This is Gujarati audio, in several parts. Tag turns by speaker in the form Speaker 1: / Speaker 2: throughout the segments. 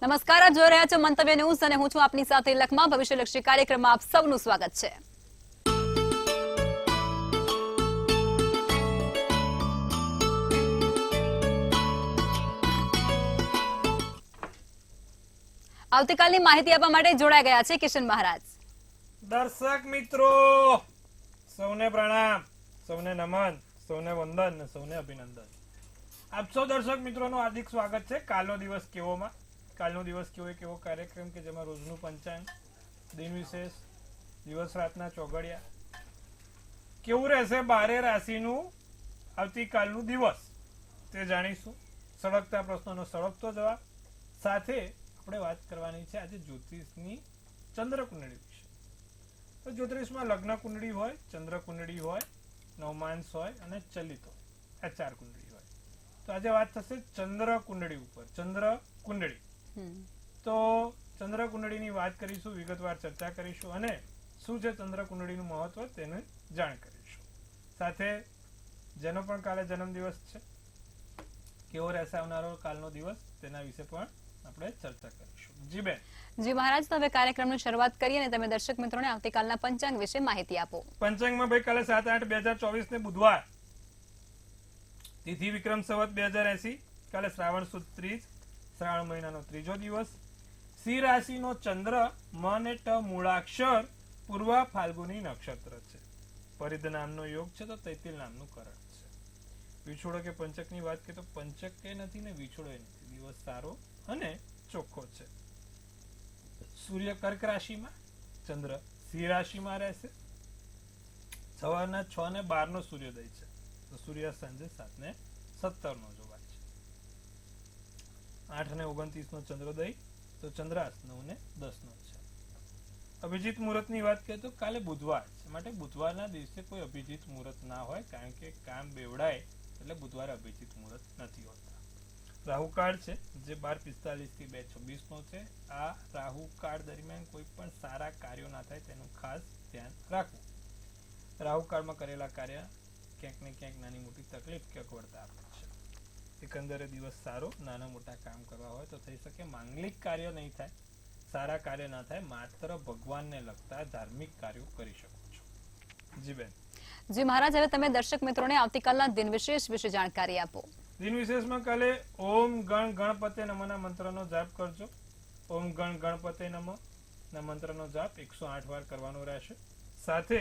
Speaker 1: નમસ્કાર, આપ જોઈ રહ્યા છો મંતવ્ય ન્યૂઝ અને હું છું આપની સાથે લખમા. ભવિષ્યલક્ષી કાર્યક્રમમાં આપ સૌનું સ્વાગત છે. આવતીકાલની માહિતી આપવા માટે જોડાઈ ગયા છે કિશન મહારાજ.
Speaker 2: દર્શક મિત્રો સૌને પ્રણામ, સૌને નમન, સૌને વંદન, સૌને અભિનંદન. આપ સૌ દર્શક મિત્રોનું હાર્દિક સ્વાગત છે કાલનો દિવસ કેવોમાં. કાલનો દિવસ કેવો એક એવો કાર્યક્રમ કે જેમાં રોજનું પંચાંગ, દિન વિશેષ, દિવસ રાતના ચોઘડિયા, કેવું રહેશે 12 રાશિનું આવતીકાલનું દિવસ તે જાણીશું. સળગતા પ્રશ્નોનો સળગતો જવાબ સાથે આપણે વાત કરવાની છે આજે જ્યોતિષની ચંદ્ર કુંડળી વિશે. તો જ્યોતિષમાં લગ્ન કુંડળી હોય, ચંદ્ર કુંડળી હોય, નવમાંસ હોય અને ચલિત હોય, આ 4 કુંડળી હોય. તો આજે વાત થશે ચંદ્ર કુંડળી ઉપર. ચંદ્ર કુંડળી તો ચંદ્ર કુંડળીની વાત કરીશું, વિગતવાર ચર્ચા કરીશું અને શું છે ચંદ્ર કુંડળીનું મહત્વ તેની જાણ કરીશું. સાથે જેનો પણ કાલે જન્મદિવસ છે, કેવો રહેશે આવનારો કાલનો દિવસ તેના વિશે પણ આપણે ચર્ચા કરીશું. જી બેન.
Speaker 1: જી મહારાજ, તો હવે કાર્યક્રમની શરૂઆત કરીએ અને તમે દર્શક મિત્રોને આવતીકાલના પંચાંગ વિશે માહિતી આપો.
Speaker 2: પંચાંગમાં ભાઈ કાલે 7/8/2024 ને બુધવાર, તિથિ વિક્રમ સંવત 2080, કાલે શ્રાવણ સુદ 30, શ્રાવણ મહિનાનો ત્રીજો દિવસ. સિંહ રાશિનો ચંદ્ર મને ટ મૂળાક્ષર પૂર્વ ફાલ્ગુની નક્ષત્ર છે. પરિધ નામનો યોગ છે તો તૈતિલ નામનું કરણ છે. વિછોડો કે પંચકની વાત કરીએ તો પંચક કે નથી ને વિછોડો નથી. દિવસ સારો અને ચોખ્ખો છે. સૂર્ય કર્ક રાશિમાં, ચંદ્ર સિંહ રાશિમાં રહેશે. સવારના 6:12 નો સૂર્યોદય છે તો સૂર્ય સાંજે 7:17 નો જોવાય છે. 8:29 નો ચંદ્રોદય તો ચંદ્રાસ્ત 9:10 નો છે. અભિજીત મુહૂર્તની વાત કરીએ તો કાલે બુધવાર છે, માટે બુધવારના દિવસે કોઈ અભિજીત મુહૂર્ત ના હોય, કારણ કે કામ બેવડાય એટલે બુધવારે અભિજીત મુહૂર્ત નથી હોતા. રાહુકાળ છે જે 12:45 થી 2:26 નો છે. આ રાહુકાળ દરમિયાન કોઈ પણ સારા કાર્યો ના થાય તેનું ખાસ ધ્યાન રાખવું. રાહુકાળમાં કરેલા કાર્ય ક્યાંક ને ક્યાંક નાની મોટી તકલીફ કે અગવડતા આપે છે. એકંદરે દિવસ સારો, નાના મોટા કામ કરવા હોય તો થઈ શકે. માંગલિક કાર્ય નહીં થાય, સારા કાર્ય ના થાય, માત્ર ભગવાનને લગતા ધાર્મિક કાર્યો કરી શકો છો. જી બેન.
Speaker 1: જી મહારાજ, હવે તમે દર્શક મિત્રોને આવતીકાલના દિન વિશેષ વિશે જાણકારી આપો.
Speaker 2: દિન વિશેષમાં કાલે ઓમ ગણ ગણપતે નમઃના મંત્રનો જાપ કરજો. ઓમ ગણ ગણપતે નમઃ ના મંત્રનો જાપ 108 વાર કરવાનો રહેશે. સાથે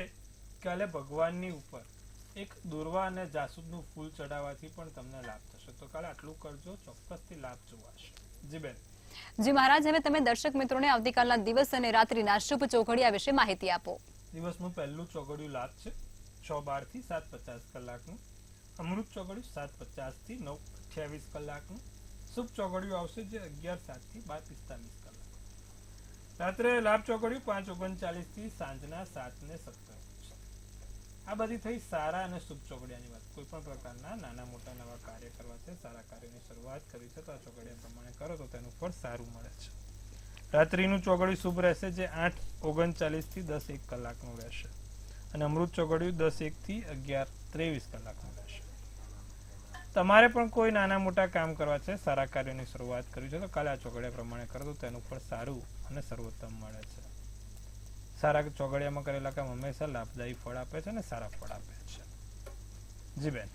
Speaker 2: કાલે ભગવાનની ઉપર એક દુર્વા અને જાસૂદનું ફૂલ ચડાવવાથી પણ તમને લાભ થશે. તો કાલે આટલું કરજો, ચોક્કસથી લાભ જોવાશે. જી બેન.
Speaker 1: જી મહારાજ, હવે તમે દર્શક મિત્રોને આવતીકાલના દિવસ અને રાત્રિના શુભ ચોઘડિયા વિશે માહિતી આપો.
Speaker 2: દિવસનું પહેલું ચોઘડિયું લાભ છે 6:12 થી 7:50 કલાકનું. અમૃત ચોઘડિયું 7:50 થી 9:28 કલાકનું. શુભ ચોઘડિયું આવશે જે 11:07 થી 12:45 કલાક. રાત્રે લાભ ચોઘડિયું 5:39 થી સાંજના 7:17. આ બધી થઈ સારા અને શુભ ચોઘડિયાની વાત. કોઈ પણ પ્રકારના નાના મોટા નવા કાર્ય કરવા છે, સારા કાર્યની શરૂઆત કરી છે તો આ ચોઘડિયા પ્રમાણે કરો તો તેનું ફળ સારું મળે છે. રાત્રિનું ચોઘડિયું શુભ રહેશે જે 8:39 થી 10:01 કલાકનું રહેશે અને અમૃત ચોઘડિયું 10:01 થી 11:23 કલાકનું રહેશે. તમારે પણ કોઈ નાના મોટા કામ કરવા છે, સારા કાર્યોની શરૂઆત કરવી છે તો કાલે આ ચોઘડિયા પ્રમાણે કરો તો તેનું ફળ સારું અને સર્વોત્તમ મળે છે. સારા ચોઘડિયામાં કરેલા કામ હંમેશા લાભદાયી ફળ આપે છે અને સારા ફળ આપે છે. જી બેન.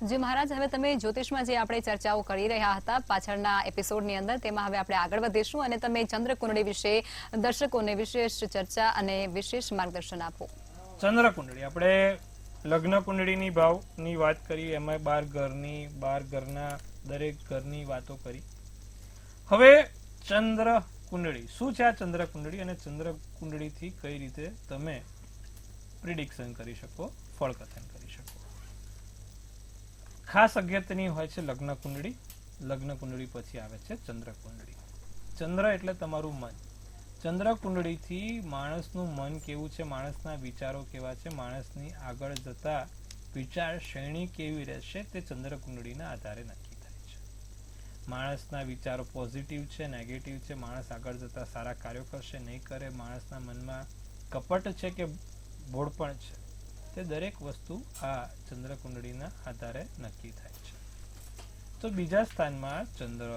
Speaker 1: જી મહારાજ, હવે તમે જ્યોતિષમાં જે આપણે ચર્ચાઓ કરી રહ્યા હતા પાછળના એપિસોડની અંદર, તેમાં હવે આપણે આગળ વધીશું અને તમે ચંદ્ર કુંડળી વિશે દર્શકોને વિશેષ ચર્ચા અને વિશેષ માર્ગદર્શન આપો.
Speaker 2: ચંદ્ર કુંડળી, આપણે લગ્ન કુંડળીની ભાવની વાત કરી, એમાં 12 ઘરના દરેક ઘરની વાતો કરી. હવે ચંદ્ર કુંડળી શું છે? આ ચંદ્ર કુંડળી અને ચંદ્ર કુંડળીથી કઈ રીતે તમે પ્રિડિક્શન કરી શકો, ફળકથન કરી શકો. ખાસ અગત્યની હોય છે લગ્ન કુંડળી. લગ્ન કુંડળી પછી આવે છે ચંદ્ર કુંડળી. ચંદ્ર એટલે તમારું મન. ચંદ્ર કુંડળીથી માણસનું મન કેવું છે, માણસના વિચારો કેવા છે, માણસની આગળ જતા વિચાર શ્રેણી કેવી રહેશે તે ચંદ્ર કુંડળીના આધારે નક્કી થાય છે. માણસના વિચારો પોઝિટિવ છે, નેગેટિવ છે, માણસ આગળ જતા સારા કાર્યો કરશે નહીં કરે, માણસના મનમાં કપટ છે કે ભોળપણ છે, તે દરેક વસ્તુ આ ચંદ્ર કુંડળીના આધારે નક્કી થાય છે. તો બીજા સ્થાનમાં ચંદ્ર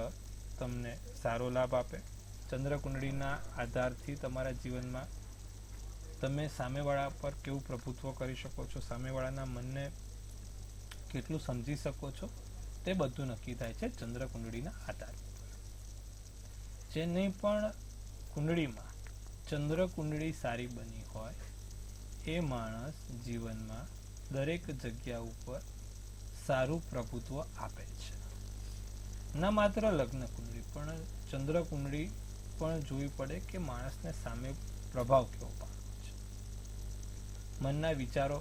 Speaker 2: તમને સારો લાભ આપે. ચંદ્ર કુંડળીના આધારથી તમારા જીવનમાં તમે સામેવાળા પર કેવું પ્રભુત્વ કરી શકો છો, સામેવાળાના મનને કેટલું સમજી શકો છો, તે બધું નક્કી થાય છે ચંદ્ર કુંડળીના આધાર પર. જેની પણ કુંડળીમાં ચંદ્ર કુંડળી સારી બની હોય એ માણસ જીવનમાં દરેક જગ્યા ઉપર સારું પ્રભુત્વ આપે છે. ના માત્ર લગ્ન કુંડળી પણ ચંદ્ર કુંડળી પણ જોવી પડે કે માણસને સામે પ્રભાવ કેવો પાડવો છે. મનના વિચારો,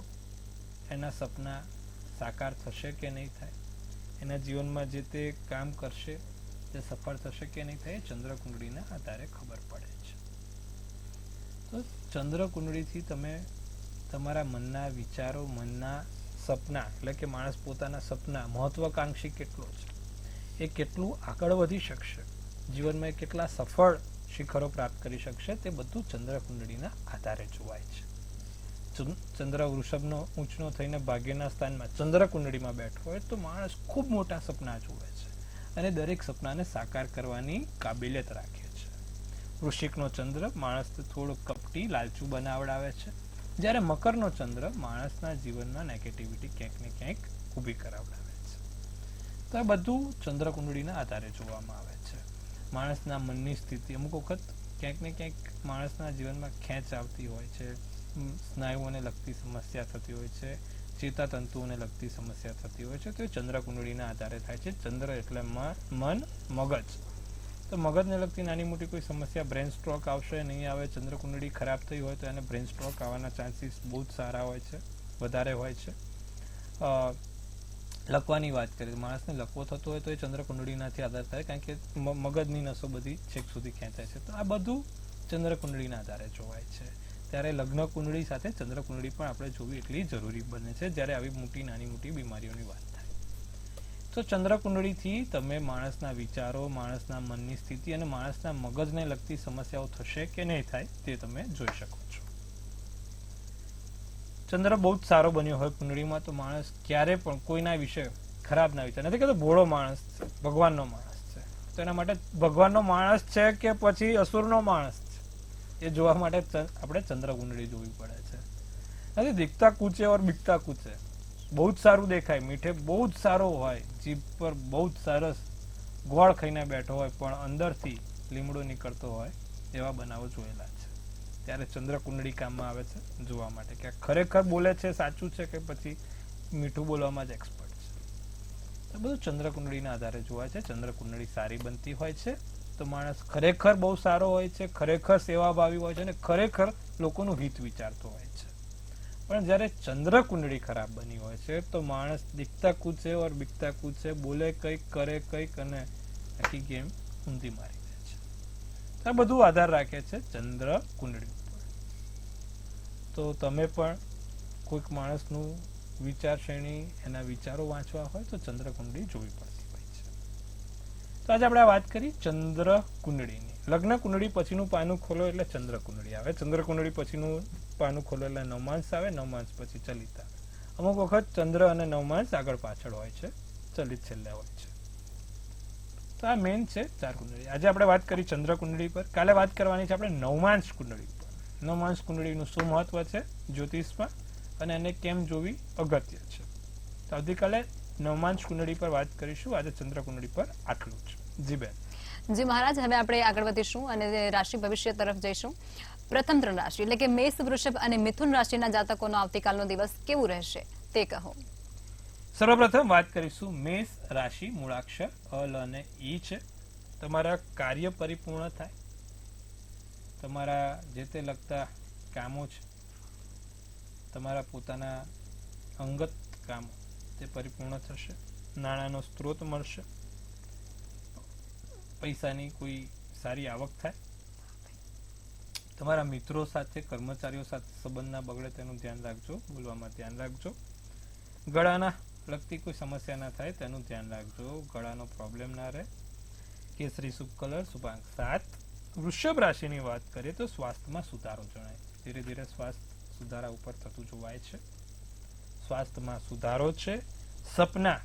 Speaker 2: એના સપના સાકાર થશે કે નહીં થાય, એના જીવનમાં જે તે કામ કરશે તે સફળ થશે કે નહીં થાય, ચંદ્ર કુંડળીના આધારે ખબર પડે છે. તો ચંદ્ર કુંડળીથી તમે તમારા મનના વિચારો, મનના સપના, એટલે કે માણસ પોતાના સપના, મહત્વાકાંક્ષી કેટલો છે, એ કેટલું આગળ વધી શકશે, જીવનમાં એ કેટલા સફળ શિખરો પ્રાપ્ત કરી શકશે, તે બધું ચંદ્ર કુંડળીના આધારે જોવાય છે. ચંદ્ર વૃષભનો ઊંચનો થઈને ભાગ્યના સ્થાનમાં ચંદ્ર કુંડળીમાં બેઠો હોય તો માણસ ખૂબ મોટા સપના જુએ છે અને દરેક સપનાને સાકાર કરવાની કાબિલિયત રાખે છે. વૃશ્ચિકનો ચંદ્ર માણસને થોડો કપટી, લાલચુ બનાવડાવે છે, જ્યારે મકરનો ચંદ્ર માણસના જીવનમાં નેગેટિવિટી ક્યાંક ને ક્યાંક ઊભી કરાવડાવે છે. તો આ બધું ચંદ્ર કુંડળીના આધારે જોવામાં આવે છે. માણસના મનની સ્થિતિ, અમુક વખત ક્યાંક ને ક્યાંક માણસના જીવનમાં ખેંચ આવતી હોય છે, સ્નાયુઓને લગતી સમસ્યા થતી હોય છે, ચેતાતંતુઓને લગતી સમસ્યા થતી હોય છે, તો એ ચંદ્ર કુંડળીના આધારે થાય છે. ચંદ્ર એટલે મન, મગજ. તો મગજને લગતી નાની મોટી કોઈ સમસ્યા, બ્રેન સ્ટ્રોક આવશે નહીં આવે, ચંદ્ર કુંડળી ખરાબ થઈ હોય તો એને બ્રેન સ્ટ્રોક આવવાના ચાન્સીસ બહુ જ સારા હોય છે, વધારે હોય છે. લકવાની વાત કરીએ, માણસને લકવો થતો હોય તો એ ચંદ્ર કુંડળીનાથી આધાર થાય, કારણ કે મગજની નસો બધી છેક સુધી ખેંચાય છે. તો આ બધું ચંદ્ર કુંડળીના આધારે જોવાય છે. ત્યારે લગ્ન કુંડળી સાથે ચંદ્ર કુંડળી પણ આપણે જોવી એટલી જરૂરી બને છે જ્યારે આવી મોટી નાની મોટી બીમારીઓની વાત થાય. તો ચંદ્ર કુંડળીથી તમે માણસના વિચારો, માણસના મનની સ્થિતિ અને માણસના મગજને લગતી સમસ્યાઓ થશે કે નહીં થાય તે તમે જોઈ શકો છો. ચંદ્ર બહુ જ સારો બન્યો હોય કુંડળીમાં તો માણસ ક્યારે પણ કોઈના વિશે ખરાબ ના વિચાર, નથી કહેતો ભોળો માણસ છે, ભગવાનનો માણસ છે, તો એના માટે ભગવાનનો માણસ છે કે પછી અસુરનો માણસ છે એ જોવા માટે આપણે ચંદ્ર કુંડળી જોવી પડે છે. નથી દીખતા કૂચે ઓર બીકતા કૂચે, બહુ જ સારું દેખાય, મીઠે બહુ જ સારો હોય, જીભ પર બહુ જ સરસ ગોળ ખાઈને બેઠો હોય પણ અંદરથી લીમડો નીકળતો હોય, એવા બનાવો જોયેલા છે. ત્યારે ચંદ્ર કુંડળી કામમાં આવે છે જોવા માટે કે ખરેખર બોલે છે, સાચું છે કે પછી મીઠું બોલવામાં જ એક્સપર્ટ છે. તો બધું ચંદ્ર કુંડળીના આધારે જોવાય છે. ચંદ્ર કુંડળી સારી બનતી હોય છે તો માણસ ખરેખર બહુ સારો હોય છે, ખરેખર સેવાભાવી હોય છે અને ખરેખર લોકોનું હિત વિચારતો હોય છે. પણ જ્યારે ચંદ્ર કુંડળી ખરાબ બની હોય છે તો માણસ દીખતા કૂચે ઓર બીકતા કૂચે, બોલે કંઈક, કરે કંઈક અને આખી ગેમ ઊંધી મારી દે છે. આ બધું આધાર રાખે છે ચંદ્ર કુંડળી ઉપર. તો તમે પણ કોઈક માણસનું વિચાર શ્રેણી, એના વિચારો વાંચવા હોય તો ચંદ્ર કુંડળી જોવી પડતી હોય છે. તો આજે આપણે વાત કરી ચંદ્ર કુંડળીની. લગ્ન કુંડળી પછીનું પાનું ખોલો એટલે ચંદ્ર કુંડળી આવે, ચંદ્ર કુંડળી પછીનું પાનું ખોલો એટલે નવમાંશ આવે, નવમાંશ પછી ચલિત આવે. અમુક વખત ચંદ્ર અને નવમાંશ આગળ પાછળ હોય છે, ચલિત છેલ્લે હોય છે. તો આ મેઇન છે 4 કુંડળી. આજે આપણે વાત કરી ચંદ્ર કુંડળી પર, કાલે વાત કરવાની છે આપણે નવમાંશ કુંડળી પર. નવમાંશ કુંડળીનું શું મહત્વ છે જ્યોતિષમાં અને એને કેમ જોવી અગત્ય છે. તો આવતીકાલે નવમાંશ કુંડળી પર વાત કરીશું. આજે ચંદ્ર કુંડળી પર આટલું જ. જી બેન.
Speaker 1: જી મહારાજ, હવે આપણે આગળ વધીશું અને રાશિ ભવિષ્ય તરફ જઈશું. પ્રથમ 3 રાશિ એટલે કે મેષ, વૃષભ અને મિથુન રાશિના જાતકોનો આવતીકાલનો દિવસ કેવું રહેશે તે કહો.
Speaker 2: સર્વપ્રથમ વાત કરીશું મેષ રાશિ, મૂળાક્ષર અલ અને ઈ છે. તમારા કાર્ય પરિપૂર્ણ થાય, તમારા જે તે લગતા કામો છે, તમારા પોતાના અંગત કામો તે પરિપૂર્ણ થશે, નાણાંનો સ્ત્રોત મળશે, પૈસાની કોઈ સારી આવક થાય, તમારા મિત્રો સાથે, કર્મચારીઓ સાથે સંબંધ ના બગડે તેનું ધ્યાન રાખજો, બોલવામાં ધ્યાન રાખજો, ગળાના લગતી કોઈ સમસ્યા ના થાય તેનું ધ્યાન રાખજો, ગળાનો પ્રોબ્લેમ ના રહે. કેસરી શુભ કલર, શુભાંક 7. વૃષભ રાશિની વાત કરીએ તો સ્વાસ્થ્યમાં સુધારો જણાય, ધીરે ધીરે સ્વાસ્થ્ય સુધારા ઉપર થતું જોવાય છે. સ્વાસ્થ્યમાં સુધારો છે. સપના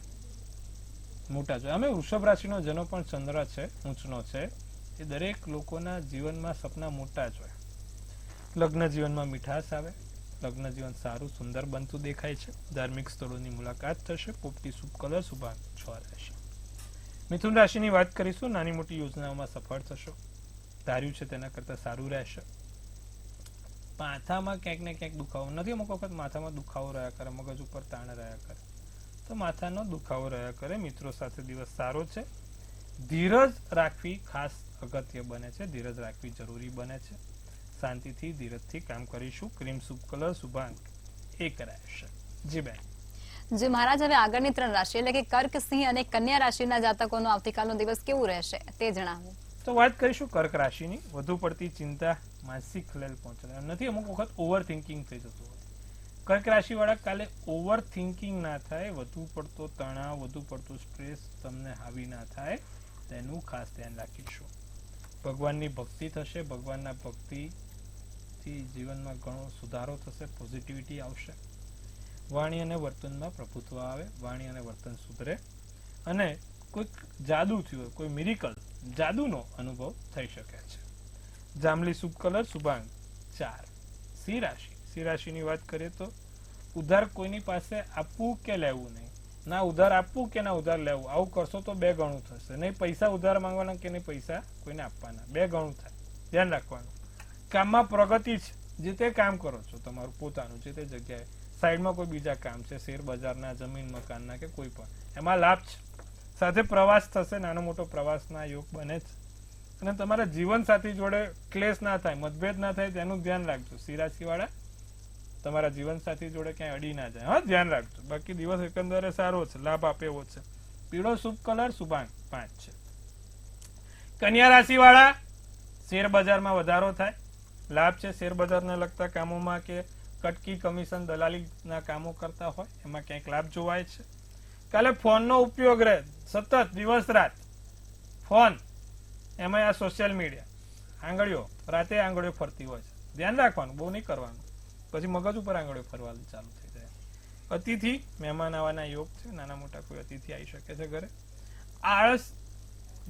Speaker 2: મોટા જોઈએ. અમે વૃષભ રાશિનો જેનો પણ ચંદ્ર છે ઊંચનો છે એ દરેક લોકોના જીવનમાં સપના મોટા જ હોય. લગ્ન જીવનમાં મીઠાશ આવે, લગ્ન જીવન સારું સુંદર બનતું દેખાય છે, ધાર્મિક સ્થળોની મુલાકાત થશે, પોપટી શુભ કલર શુભાંક 6 રહેશે. મિથુન રાશિની વાત કરીશું. નાની મોટી યોજનાઓમાં સફળ થશો, ધાર્યું છે તેના કરતાં સારું રહેશે. માથામાં ક્યાંક ને ક્યાંક દુખાવો નથી, અમુક વખત માથામાં દુખાવો રહ્યા કરે, મગજ ઉપર તાણ રહ્યા કરે, તો માથાનો દુખાવો રહ્યા કરે. મિત્રો સાથે દિવસ સારો છે. ધીરજ રાખવી ખાસ અગત્ય બને છે, ધીરજ રાખવી જરૂરી બને છે. શાંતિથી ધીરજથી કામ કરીશું. ક્રીમ શુભ કલર શુભાંક 1 રહેશે. જી બેન.
Speaker 1: જી મહારાજ, હવે આગળની 3 રાશિ એટલે કે કર્ક, સિંહ અને કન્યા રાશિના જાતકોનો આવતીકાલનો દિવસ કેવું રહેશે તે જણાવો.
Speaker 2: તો વાત કરીશું કર્ક રાશિની. વધુ પડતી ચિંતા માનસિક ખલેલ પહોંચે નથી, અમુક વખત ઓવર થિંકિંગ થઈ જતું હોય. કર્ક રાશિવાળા કાલે ઓવર થિંકિંગ ના થાય, વધુ પડતો તણાવ, વધુ પડતું સ્ટ્રેસ તમને હાવી ના થાય તેનું ખાસ ધ્યાન રાખીશું. ભગવાનની ભક્તિ થશે, ભગવાનના ભક્તિથી જીવનમાં ઘણો સુધારો થશે, પોઝિટિવિટી આવશે. વાણી અને વર્તનમાં પ્રભુત્વ આવે, વાણી અને વર્તન સુધરે અને કોઈક જાદુ થયું હોય, કોઈ મિરેકલ જાદુનો અનુભવ થઈ શકે છે. જાંબલી શુભ કલર શુભાંક 4. સિંહ રાશિ. સિંહ રાશિની વાત કરીએ તો ઉધાર કોઈની પાસે આપવું કે લેવું નહીં, ના ઉધાર આપવું કે ના ઉધાર લેવું. આવું કરશો તો 2 ગણું થશે. નહીં પૈસા ઉધાર માંગવાના કે નહીં પૈસા કોઈને આપવાના, 2 ગણું થાય. ધ્યાન રાખવાનું. કામમાં પ્રગતિ છે, જે તે કામ કરો છો તમારું પોતાનું, જે તે જગ્યાએ સાઈડમાં કોઈ બીજા કામ છે, શેર બજારના, જમીન મકાનના કે કોઈ પણ, એમાં લાભ છે. સાથે પ્રવાસ થશે, નાનો મોટો પ્રવાસના યોગ બને છે. અને તમારા જીવનસાથી જોડે ક્લેશ ના થાય, મતભેદ ના થાય તેનું ધ્યાન રાખજો. સિંહ રાશિવાળા તમારા જીવનસાથી જોડે ક્યાંય અડી ના જાય, હા ધ્યાન રાખજો. બાકી દિવસ એકંદરે સારો છે, લાભ આપે એવો છે. પીળો શુભ કલર શુભાંક 5 છે. કન્યા રાશિવાળા શેર બજારમાં વધારો થાય, લાભ છે. શેર બજારને લગતા કામોમાં કે કટકી કમિશન દલાલીના કામો કરતા હોય એમાં ક્યાંક લાભ જોવાય છે. કાલે ફોનનો ઉપયોગ રહે સતત દિવસ રાત. ફોન એમાં આ સોશિયલ મીડિયા, આંગળીઓ રાતે આંગળીઓ ફરતી હોય છે, ધ્યાન રાખવાનું, બહુ નહીં કરવાનું, પછી મગજ ઉપર આંગળીઓ ફરવાની ચાલુ થઈ જાય. અતિથિ મહેમાન આવવાના યોગ છે, નાના મોટા કોઈ અતિથિ આવી શકે છે ઘરે. આળસ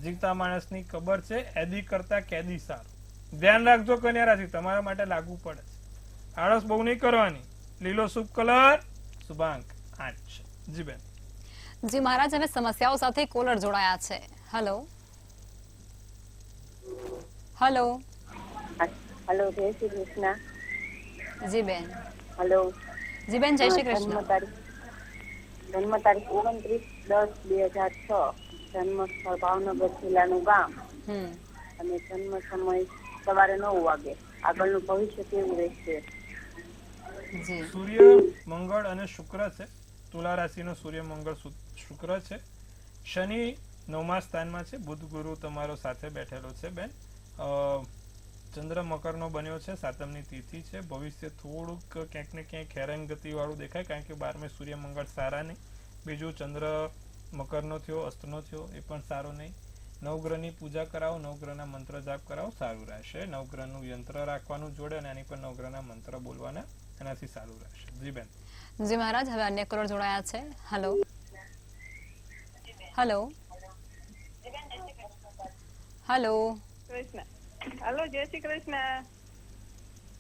Speaker 2: જીવતા માણસની ખબર છે, એદી કરતા કેદી સારું. ધ્યાન રાખજો કન્યા રાશિ, તમારા માટે લાગુ પડે છે. આળસ બહુ નહીં કરવાની. લીલો શુભ કલર શુભાંક 8 છે. જી બેન.
Speaker 1: જી મહારાજ, હવે સમસ્યાઓ સાથે કોલર જોડાયા છે. Hello hello.
Speaker 3: હેલો, જય શ્રી કૃષ્ણ.
Speaker 1: જી બેન.
Speaker 3: હેલો.
Speaker 1: જી બેન, જય શ્રી કૃષ્ણ.
Speaker 3: જન્મ તારીખ 29/10/2006. જન્મ સ્થળ ભાવનગર જિલ્લાનું ગામ અને જન્મ સમય સવારે 9 વાગે. આગળનું ભવિષ્ય કેવું રહેશે?
Speaker 2: સૂર્ય મંગળ અને શુક્ર છે. તુલા રાશિનો સૂર્ય મંગળ શુક્ર છે. શનિ 9મા સ્થાનમાં છે. બુધ ગુરુ તમારો સાથે બેઠેલો છે બેન. ચંદ્ર મકરનો બન્યો છે. 7મની તિથિ છે. ભવિષ્ય થોડુંક ક્યાંક ને ક્યાંક હેરાનગતિ વાળું દેખાય, કારણ કે 12મે સૂર્ય મંગળ સારા નહીં. બીજું ચંદ્ર મકરનો થયો, અસ્તનો થયો, એ પણ સારો નહીં. નવગ્રહની પૂજા કરાવો, નવગ્રહના મંત્ર જાપ કરાવો, સારું રહેશે. નવગ્રહનું યંત્ર રાખવાનું જોડે અને આની પર નવગ્રહના મંત્ર બોલવાના, એનાથી સારું રહેશે. જી બેન.
Speaker 1: જી મહારાજ, હવે અન્ય કોલર જોડાયા છે. Hello hello hello.
Speaker 4: હેલો, જય શ્રી કૃષ્ણ.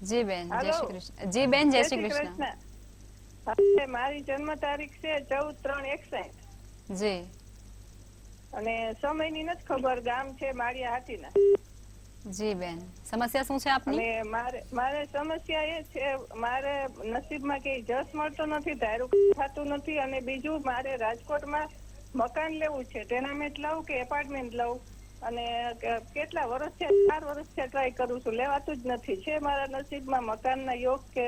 Speaker 1: જી બેન, જય શ્રી કૃષ્ણ. જી બેન, જય શ્રી કૃષ્ણ.
Speaker 4: મારી જન્મ તારીખ છે 14/3/61
Speaker 1: જી.
Speaker 4: અને સમયની નથી ખબર. ગામ છે માળિયા હાટીના.
Speaker 1: જી બેન, સમસ્યા શું છે આપની?
Speaker 4: અને મારે સમસ્યા એ છે, મારે નસીબમાં કઈ જસ મળતો નથી, ધારું થતું નથી. અને બીજું, મારે રાજકોટમાં મકાન લેવું છે. ટેનામેન્ટ લઉં કે એપાર્ટમેન્ટ લઉં? અને કેટલા વર્ષ છે? 4 વર્ષથી ટ્રાય કરું છું, લેવાતું જ નથી. છે મારા નસીબમાં મકાનના યોગ કે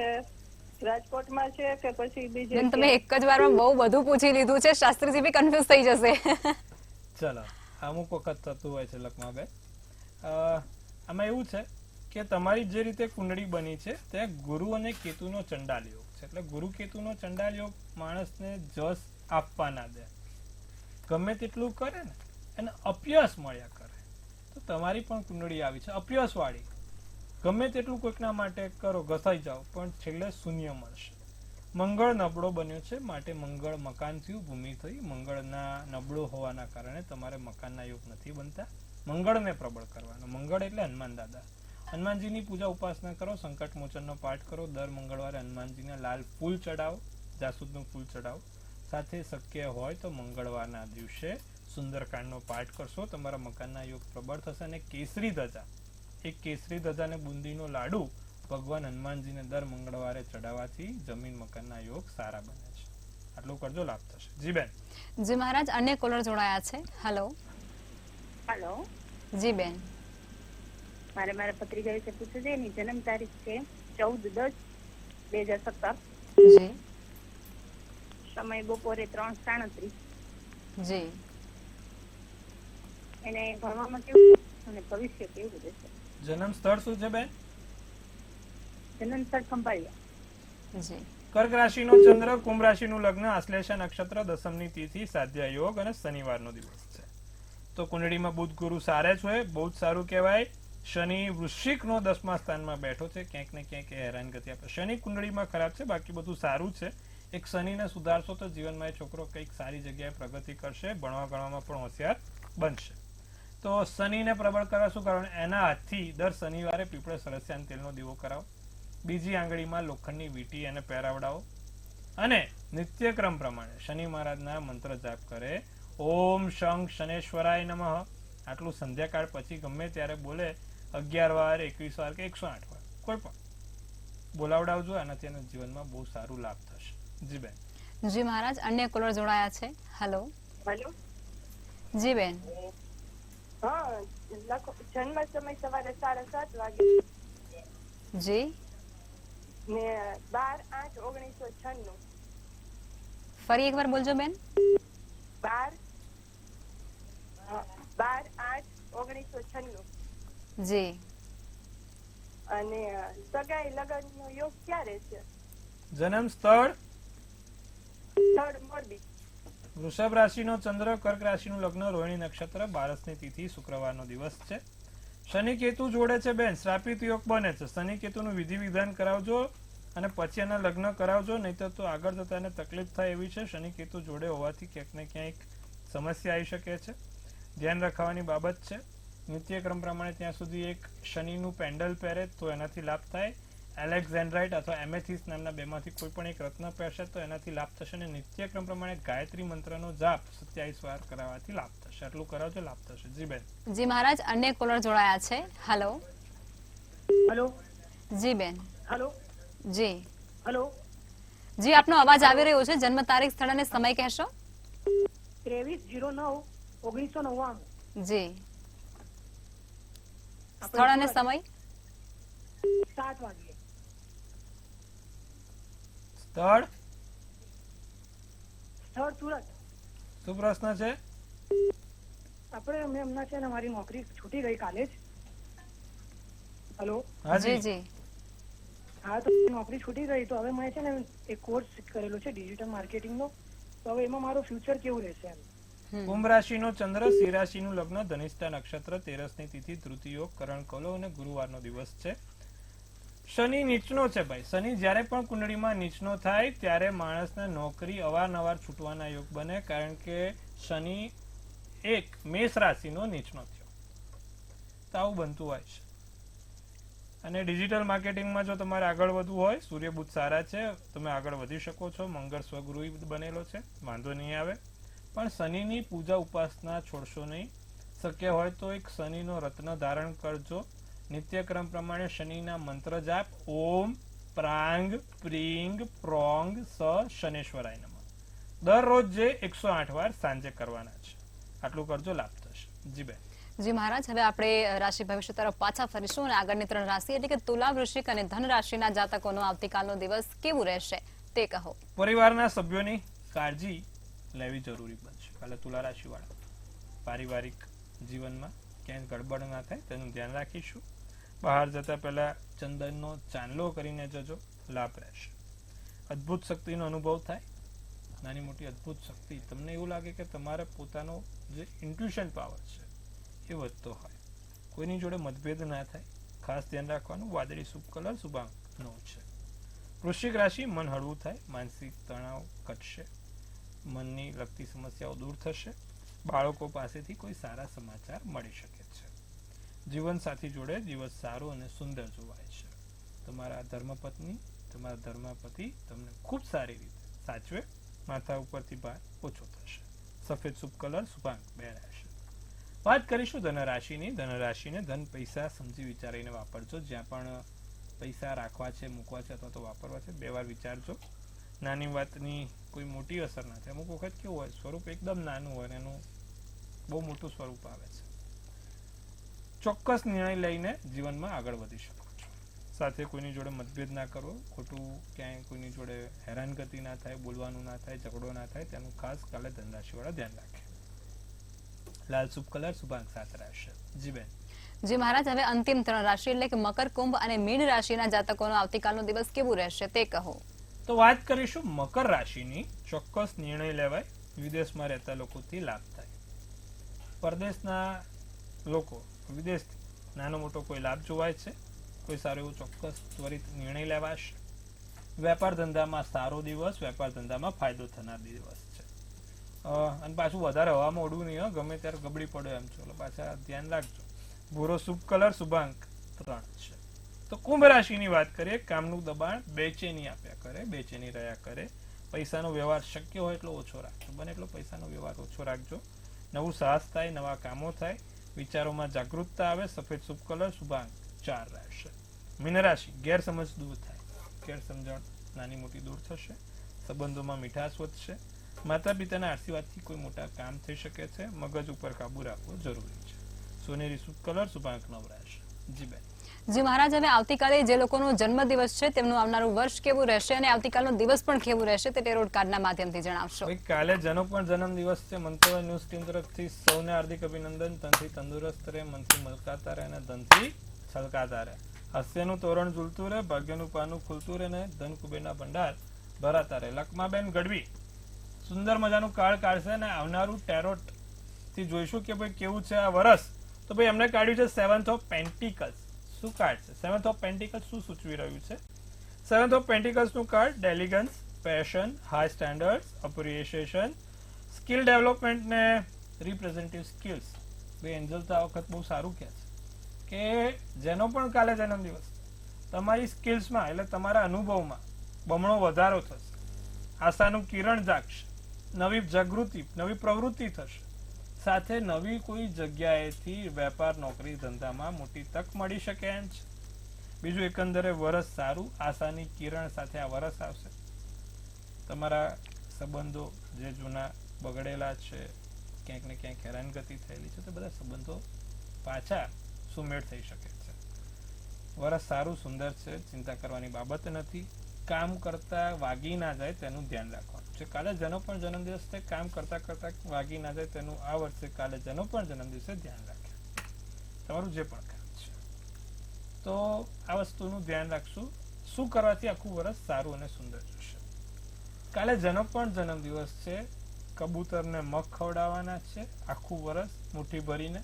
Speaker 4: રાજકોટમાં છે કે પછી બીજે?
Speaker 1: તમે એક જ વારમાં બહુ બધું પૂછી લીધું છે, શાસ્ત્રીજી બી કન્ફ્યુઝ થઈ જશે.
Speaker 2: ચલો, અમુક વખત થતું હોય છે લખમાબેન. આમાં એવું છે કે તમારી જે રીતે કુંડળી બની છે ત્યાં ગુરુ અને કેતુનો ચંડાલ યોગ છે. એટલે ગુરુ કેતુનો ચંડાલ યોગ માણસને જસ આપવા ના દે. ગમે તેટલું કરે ને એને અપયશ મળ્યા કરે. તો તમારી પણ કુંડળી આવી છે અપયશ વાળી. ગમે તેટલું કોઈકના માટે કરો, ઘસાઈ જાઓ, પણ છેલ્લે શૂન્ય મળશે. મંગળ નબળો બન્યો છે, માટે મંગળ મકાન થયું, ભૂમિ થઈ. મંગળના નબળો હોવાના કારણે તમારે મકાનના યોગ નથી બનતા. મંગળને પ્રબળ કરવાનો. મંગળ એટલે હનુમાન દાદા. હનુમાનજીની પૂજા ઉપાસના કરો, સંકટ મોચનનો પાઠ કરો. દર મંગળવારે હનુમાનજીને લાલ ફૂલ ચડાવો, જાસૂદનું ફૂલ ચડાવો. સાથે શક્ય હોય તો મંગળવારના દિવસે સુંદરકાંડનો પાઠ કરશો, તમારા મકાનના યોગ પ્રબળ થશે. અને કેસરી ધજા, એક કેસરી ધજા અને બુંદીનો લાડુ ભગવાન હનુમાનજીને દર મંગળવારે ચડાવવાથી જમીન મકાનના યોગ સારા બને છે. આટલું કરજો, લાભ થશે. જી બેન.
Speaker 1: જી મહારાજ, અન્ય કોલર જોડાયા છે. હેલો.
Speaker 3: હેલો,
Speaker 1: જી બેન.
Speaker 3: મારા ભત્રીજા વિશે પૂછવું છે. એની જન્મ તારીખ છે 14/10/2017.
Speaker 1: જી
Speaker 3: સમય બપોરે 3:37.
Speaker 1: જી.
Speaker 3: એને ભણવામાં કેવું અને ભવિષ્ય કેવું રહેશે?
Speaker 2: જન્મ સ્થળ શું છે બેન?
Speaker 3: જન્મ સ્થળ ખંભાળિયા.
Speaker 1: જી.
Speaker 2: કર્ક રાશિનો ચંદ્ર, કુંભ રાશિનું લગ્ન, આશ્લેષા નક્ષત્ર, દસમની તિથિ, સાધ્યા યોગ અને શનિવારનો દિવસ છે. તો કુંડળીમાં બુધ ગુરુ સારે છે, બહુ જ સારું કહેવાય. શનિ વૃશ્ચિકનો 10મા સ્થાનમાં બેઠો છે, ક્યાંક ને ક્યાંક હેરાનગતિ આપે. શનિ કુંડળીમાં ખરાબ છે, બાકી બધું સારું છે. એક શનિને સુધારશો તો જીવનમાં એ છોકરો કંઈક સારી જગ્યાએ પ્રગતિ કરશે, ભણવા ગણવામાં પણ હોશિયાર બનશે. તો શનિને પ્રબળ કરવા શું કરવાનું? એના હાથથી દર શનિવારે પીપળે સરસ્યાના તેલનો દીવો કરાવો. બીજી આંગળીમાં લોખંડની વીંટી એને પહેરાવડાવો અને નિત્યક્રમ પ્રમાણે શનિ મહારાજના મંત્ર જાપ કરે. ઓમ શંખ શનેશ્વરાય નમઃ. આટલું સંધ્યાકાળ પછી ગમે ત્યારે બોલે, 11 વાર, 21 વાર કે 108 વાર, કોઈ પણ બોલાવડાવજો. આનાથી એના જીવનમાં બહુ સારું લાભ થશે. જી બેન.
Speaker 1: જી મહારાજ, અન્ય કોલર જોડાયા છે. હેલો.
Speaker 4: હેલો.
Speaker 1: જી બેન.
Speaker 4: હા, જન્મ સમય સવારે 7:30 વાગે
Speaker 1: જી.
Speaker 4: ને 12/8/1996.
Speaker 1: ફરી એકવાર બોલજો બેન.
Speaker 4: 12/8/1996.
Speaker 1: જી.
Speaker 4: અને સગાઈ લગ્નનો યોગ ક્યારે છે?
Speaker 2: જન્મ સ્થળ
Speaker 4: સ્થળ મોરબી.
Speaker 2: વૃષભ રાશિનો ચંદ્ર, કર્ક રાશિનું લગ્ન, રોહિણી નક્ષત્ર, 12ની તિથિ, શુક્રવારનો દિવસ છે. શનિ કેતુ જોડે છે બેન, શ્રાપિત યોગ બને છે. શનિ કેતુનું વિધિ વિધાન કરાવજો અને પછી એના લગ્ન કરાવજો, નહીતર તો આગળ જતા એને તકલીફ થાય એવી છે. શનિ કેતુ જોડે હોવાથી ક્યાંક ને ક્યાંક સમસ્યા આવી શકે છે, ધ્યાન રાખવાની બાબત છે. નિત્યક્રમ પ્રમાણે ત્યાં સુધી એક શનિનું પેન્ડલ પહેરે તો એનાથી લાભ થાય. એલેક્ઝેન્ડ્રાઇટ અથવા એમેથિસ નામના બેમાંથી કોઈ પણ એક રત્ન પહેરશે તો એનાથી લાભ થશે. અને નિત્યક્રમ પ્રમાણે ગાયત્રી મંત્રનો જાપ 27 વાર કરાવવાથી લાભ થશે. આટલું કરાવજો, લાભ થશે. જી બેન.
Speaker 1: જી મહારાજ, અન્ય કોલર જોડાયા છે. હેલો.
Speaker 3: હેલો.
Speaker 1: જી બેન.
Speaker 3: હેલો.
Speaker 1: જી.
Speaker 3: હેલો.
Speaker 1: જી, આપનો અવાજ આવી રહ્યો છે. જન્મ તારીખ, સ્થળ અને સમય કહેશો?
Speaker 3: 23/09/1999.
Speaker 1: જી. સ્થળ અને સમય?
Speaker 3: 7 વાગે.
Speaker 2: સ્થળ
Speaker 3: સુરત.
Speaker 2: શું પ્રશ્ન છે?
Speaker 3: આપણે મેં હમણાં છે ને મારી નોકરી છૂટી ગઈ કાલે જ. હેલો.
Speaker 1: જી જી.
Speaker 3: હા, તો નોકરી છૂટી ગઈ તો હવે મેં છે ને એક કોર્સ કરેલો છે ડિજિટલ માર્કેટિંગનો. તો હવે એમાં મારું ફ્યુચર કેવું રહેશે એમ?
Speaker 2: કુંભ રાશિનો ચંદ્ર, સિંહ રાશિનું લગ્ન, ધનિષ્ઠા નક્ષત્ર, 13ની તિથિ, તૃતીયોગ, કરણ કલો અને ગુરુવારનો દિવસ છે. શનિ નીચનો છે ભાઈ. શનિ જ્યારે પણ કુંડળીમાં નીચનો થાય ત્યારે માણસને નોકરી અવારનવાર છૂટવાના યોગ બને, કારણ કે શનિ એક મેષ રાશિનો નીચનો થયો. તો આવું બનતું હોય છે. અને ડિજિટલ માર્કેટિંગમાં જો તમારે આગળ વધવું હોય, સૂર્ય બુધ સારા છે, તમે આગળ વધી શકો છો. મંગળ સ્વગૃહી બનેલો છે, વાંધો નહીં આવે. પણ શનિની પૂજા ઉપાસના છોડશો નહીં. શક્ય હોય તો એક શનિનો રત્ન ધારણ કરજો. નિત્યક્રમ પ્રમાણે શનિના મંત્ર જાપ. ઓમ પ્રાંગ પ્રિંગ પ્રોંગ સ શનેશ્વરાય નમઃ દરરોજ જે 108 વાર સાંજે કરવાના છે. આટલું કરજો, લાભ થશે. જી બેન.
Speaker 1: જી મહારાજ, હવે આપણે રાશિ ભવિષ્ય તરફ પાછા ફરીશું અને આગળની 3 રાશિ એટલે કે તુલા, વૃશ્ચિક અને ધન રાશિના જાતકોનો આવતીકાલનો દિવસ કેવું રહેશે તે કહો.
Speaker 2: પરિવારના સભ્યોની કાળજી લેવી જરૂરી બનશે. કાલે તુલા રાશિ વાળા પારિવારિક જીવનમાં ક્યાંય ગડબડ ના થાય તેનું ધ્યાન રાખીશું. બહાર જતા પહેલા ચંદનનો ચાંદલો કરીને જજો, લાભ રહેશે. અદ્ભુત શક્તિનો અનુભવ થાય, નાની મોટી અદ્ભુત શક્તિ. તમને એવું લાગે કે તમારે પોતાનો જે ઇન્ટ્યુશન પાવર છે એ વધતો હોય. કોઈની જોડે મતભેદ ના થાય, ખાસ ધ્યાન રાખવાનું. વાદળી શુભ કલર શુભાંકનો છે. વૃશ્ચિક રાશિ, મન હળવું થાય, માનસિક તણાવ ઘટશે, મનની લગતી સમસ્યાઓ દૂર થશે, બાળકો પાસેથી કોઈ સારા સમાચાર મળી શકે છે. જીવનસાથી જોડે દિવસ સારો અને સુંદર જોવાય છે. તમારા ધર્મપત્ની, તમારા ધર્મપતિ તમને ખૂબ સારી રીતે સાચવે, માથા ઉપરથી ભાર ઓછો થશે. સફેદ શુભ કલર, શુભાંક 2 રહેશે. વાત કરીશું ધનરાશિની. ધનરાશિને ધન પૈસા સમજી વિચારીને વાપરજો. જ્યાં પણ પૈસા રાખવા છે, મૂકવા છે અથવા તો વાપરવા છે, 2 વાર વિચારજો. નાની વાતની કોઈ મોટી અસર ના થાય. અમુક વખત કેવું હોય, સ્વરૂપ એકદમ નાનું હોય એનું બહુ મોટું સ્વરૂપ આવે છે. ચોક્કસ નિર્ણય લઈને જીવનમાં આગળ વધી શકો છો. સાથે કોઈની જોડે મતભેદ ના કરવો, ખોટું ક્યાંય કોઈની જોડે હેરાનગતિ ના થાય, બોલવાનું ના થાય, ઝઘડો ના થાય, તેનું ખાસ કાલે ધનરાશિવાળા ધ્યાન રાખે. લાલ શુભ કલર, શુભાંક 7 રહેશે. જી બેન.
Speaker 1: જી મહારાજ, હવે અંતિમ 3 રાશિ એટલે કે મકર, કુંભ અને મીન રાશિના જાતકોનો આવતીકાલનો દિવસ કેવું રહેશે તે કહો.
Speaker 2: તો વાત કરીશું મકર રાશિની. ચોક્કસ નિર્ણય લેવાય, વિદેશમાં રહેતા લોકોથી લાભ થાય. પરદેશના લોકો વિદેશથી નાનો મોટો કોઈ લાભ જોવાય છે. કોઈ સારો એવો ચોક્કસ ત્વરિત નિર્ણય લેવાશે. વેપાર ધંધામાં સારો દિવસ, વેપાર ધંધામાં ફાયદો થનાર દિવસ છે. અને પાછું વધારે હવામાં ઉડવું નહીં, ગમે ત્યારે ગબડી પડે એમ છો, પાછા ધ્યાન રાખજો. ભૂરો શુભ કલર, શુભાંક 3 છે. તો કુંભ રાશિની વાત કરીએ. કામનું દબાણ બેચેની આપ્યા કરે, બેચેની રહ્યા કરે. પૈસાનો વ્યવહાર શક્ય હોય એટલો ઓછો રાખજો, બને એટલો પૈસાનો વ્યવહાર ઓછો રાખજો. નવું સાહસ થાય, નવા કામો થાય, વિચારોમાં જાગૃતતા આવે. સફેદ શુભ કલર, શુભાંક 4 રહેશે. મીન રાશિ, ગેરસમજ દૂર થાય, ગેરસમજણ નાની મોટી દૂર થશે. સંબંધોમાં મીઠાશ વધશે. માતા પિતાના આશીર્વાદથી કોઈ મોટા કામ થઈ શકે છે. મગજ ઉપર કાબુ રાખવો જરૂરી છે. સોનેરી શુભ કલર, શુભાંક 9 રહેશે. જી બેન.
Speaker 1: જી મહારાજ, હવે આવતીકાલે જે લોકોનો જન્મદિવસ છે તેમનું આવનારું વર્ષ કેવું રહેશે અને આવતીકાલનો દિવસ પણ કેવું રહેશે તે ટેરોટ કાર્ડના માધ્યમથી જણાવશો.
Speaker 2: કાલે જેનો પણ જન્મદિવસ છે, મંતવ્ય ન્યૂઝ ટીમ તરફથી સૌને હાર્દિક અભિનંદન. તનથી તંદુરસ્ત રહે, મનથી મલકાતા રહે અને ધનથી છલકાતા રહે. હાસ્યનું તોરણ ઝૂલતું રહે, ભાગ્યનું પાનું ખુલતું રહે અને ધન કુબેરના ભંડાર ભરાતા રહે. લક્ષ્માબેન ગઢવી સુંદર મજાનું કાર્ડ કાઢશે અને આવનારું ટેરોટ થી જોઈશું કે ભાઈ કેવું છે આ વર્ષ. તો ભાઈ એમને કાઢ્યું છે 7th ઓફ પેન્ટિકલ્સ. શું કાર્ડ છે 7th ઓફ પેન્ટિકલ્સ? શું સૂચવી રહ્યું છે 7th ઓફ પેન્ટિકલ્સ નું card? Diligence, passion, high standards, appreciation, skill development ને રિપ્રેઝેન્ટેટિવ સ્કિલ્સ. ભાઈ એન્જલ તો આ વખત બહુ સારું કહે છે કે જેનો પણ કાલે જન્મદિવસ, તમારી સ્કિલ્સમાં એટલે તમારા અનુભવમાં બમણો વધારો થશે. આશાનું કિરણ જાગશે, નવી જાગૃતિ, નવી પ્રવૃત્તિ થશે. સાથે નવી કોઈ જગ્યાએથી વેપાર, નોકરી, ધંધામાં મોટી તક મળી શકે એમ છે. બીજું એકંદરે વરસ સારું, આશાની કિરણ સાથે આ વરસ આવશે. તમારા સંબંધો જે જૂના બગડેલા છે, ક્યાંક ને ક્યાંક હેરાનગતિ થયેલી છે, તે બધા સંબંધો પાછા સુમેળ થઈ શકે છે. વરસ સારું, સુંદર છે, ચિંતા કરવાની બાબત નથી. કામ કરતા વાગી ના જાય તેનું ધ્યાન રાખવાનું છે. કાલે જેનો પણ જન્મદિવસ છે, કામ કરતા કરતા વાગી ના જાય તેનું આ વર્ષે કાલે જેનો પણ જન્મદિવસે ધ્યાન રાખે, તમારું જે પણ કામ છે. તો આ વસ્તુનું ધ્યાન રાખશું. શું કરવાથી આખું વર્ષ સારું અને સુંદર જશે. કાલે જેનો પણ જન્મદિવસ છે, કબૂતરને મગ ખવડાવવાના છે. આખું વર્ષ મુઠ્ઠી ભરીને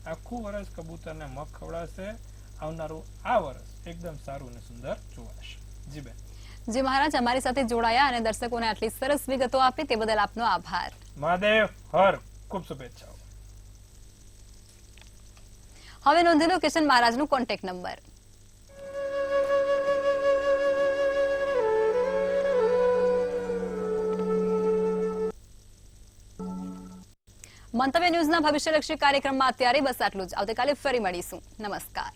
Speaker 2: આખું વર્ષ કબૂતરને મગ ખવડાવશે. આવનારું આ વર્ષ એકદમ સારું અને સુંદર જોવાશે. જી બેન.
Speaker 1: જી મહારાજ, અમારી સાથે જોડાયા અને દર્શકોને આટલી સરસ વિગતો આપી તે બદલ આપનો આભાર.
Speaker 2: મહાદેવ હર, ખૂબ શુભેચ્છાઓ.
Speaker 1: હવે નોંધી લો કિશન મહારાજનો કોન્ટેક્ટ નંબર. મંતવ્ય ન્યૂઝના ભવિષ્યલક્ષી કાર્યક્રમમાં અત્યારે બસ આટલું જ. આવતીકાલે ફરી મળીશું. નમસ્કાર.